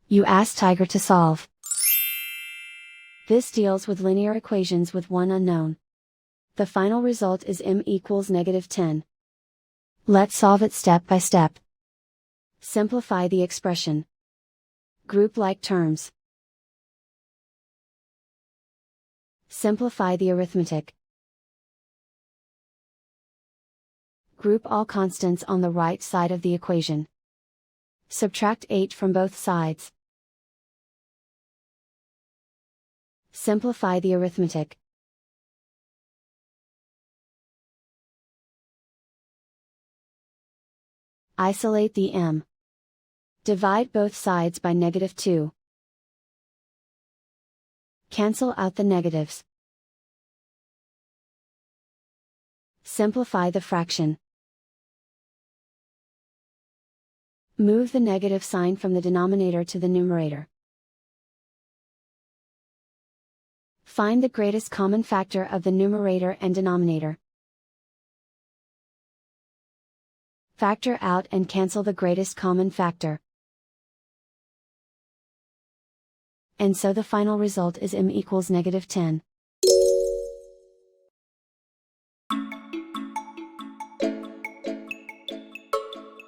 You ask Tiger to solve. This deals with linear equations with one unknown. The final result is m equals -10. Let's solve it step by step. Simplify the expression. Group like terms. Simplify the arithmetic. Group all constants on the right side of the equation. Subtract 8 from both sides. Simplify the arithmetic. Isolate the m. Divide both sides by -2. Cancel out the negatives. Simplify the fraction. Move the negative sign from the denominator to the numerator. Find the greatest common factor of the numerator and denominator. Factor out and cancel the greatest common factor. And so the final result is m equals -10.